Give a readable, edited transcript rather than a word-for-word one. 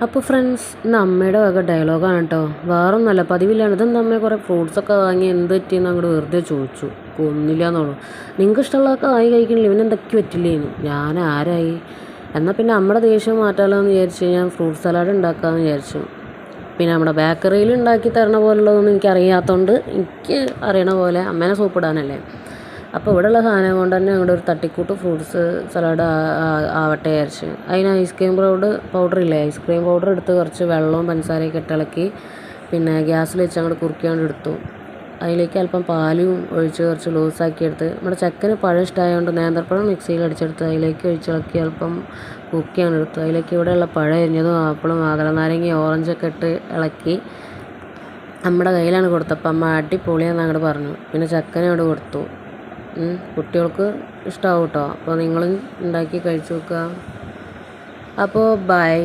അപ്പോൾ ഫ്രണ്ട്സ് ഇന്ന് അമ്മയുടെ വക ഡയലോഗാണ് കേട്ടോ. വേറൊന്നുമല്ല, പതിവില്ലാണ്. ഇതെന്താ അമ്മ കുറേ ഫ്രൂട്ട്സൊക്കെ വാങ്ങി എന്ത് പറ്റിയെന്ന് അങ്ങോട്ട് വെറുതെ ചോദിച്ചു. ഒന്നുമില്ല എന്നുള്ളൂ. നിങ്ങൾക്ക് ഇഷ്ടമുള്ളതൊക്കെ വാങ്ങി കഴിക്കണില്ല, ഇവന് എന്തൊക്കെ പറ്റില്ലേന്ന്. ഞാൻ ആരായി എന്നാൽ പിന്നെ നമ്മുടെ ദേഷ്യം മാറ്റാലോ എന്ന് വിചാരിച്ച് ഞാൻ ഫ്രൂട്ട് സലാഡ് ഉണ്ടാക്കാമെന്ന് വിചാരിച്ചു. പിന്നെ നമ്മുടെ ബേക്കറിയിൽ ഉണ്ടാക്കി തരണ പോലുള്ളതൊന്നും എനിക്ക് അറിയാത്തതുകൊണ്ട് എനിക്ക് അറിയണ പോലെ അമ്മേനെ സോപ്പിടാനല്ലേ. അപ്പോൾ ഇവിടെയുള്ള സാധനം കൊണ്ട് തന്നെ അങ്ങോട്ട് ഒരു തട്ടിക്കൂട്ട് ഫ്രൂട്ട്സ് സലാഡ് ആവട്ടെ വിചാരിച്ച്. അതിന് ഐസ്ക്രീം പൗഡർ ഇല്ലേ, ഐസ്ക്രീം പൗഡർ എടുത്ത് കുറച്ച് വെള്ളവും പഞ്ചസാരയൊക്കെ ഇട്ടിളക്കി പിന്നെ ഗ്യാസിൽ വെച്ച് അങ്ങോട്ട് കുറുക്കിയാണ്ട് എടുത്തു. അതിലേക്ക് അല്പം പാലും ഒഴിച്ച് കുറച്ച് ലൂസാക്കി എടുത്ത് നമ്മുടെ ചക്കന് പഴം ഇഷ്ടമായതുകൊണ്ട് നേന്ത്രപ്പഴം മിക്സിയിൽ അടിച്ചെടുത്ത് അതിലേക്ക് ഒഴിച്ചിളക്കി അല്പം കുക്കിയാണ് എടുത്തു. അതിലേക്ക് ഇവിടെയുള്ള പഴം എരിഞ്ഞതും ആപ്പിളും നാരങ്ങയും ഓറഞ്ചൊക്കെ ഇട്ട് ഇളക്കി നമ്മുടെ കയ്യിലാണ് കൊടുത്തപ്പോൾ അമ്മ അടിപൊളിയാന്ന് അങ്ങോട്ട് പറഞ്ഞു. പിന്നെ ചക്കനെ അവിടെ കൊടുത്തു. കുട്ടികൾക്ക് ഇഷ്ടമാവും കേട്ടോ. അപ്പോൾ നിങ്ങളും ഉണ്ടാക്കി കഴിച്ചു നോക്കുക. അപ്പോൾ ബൈ.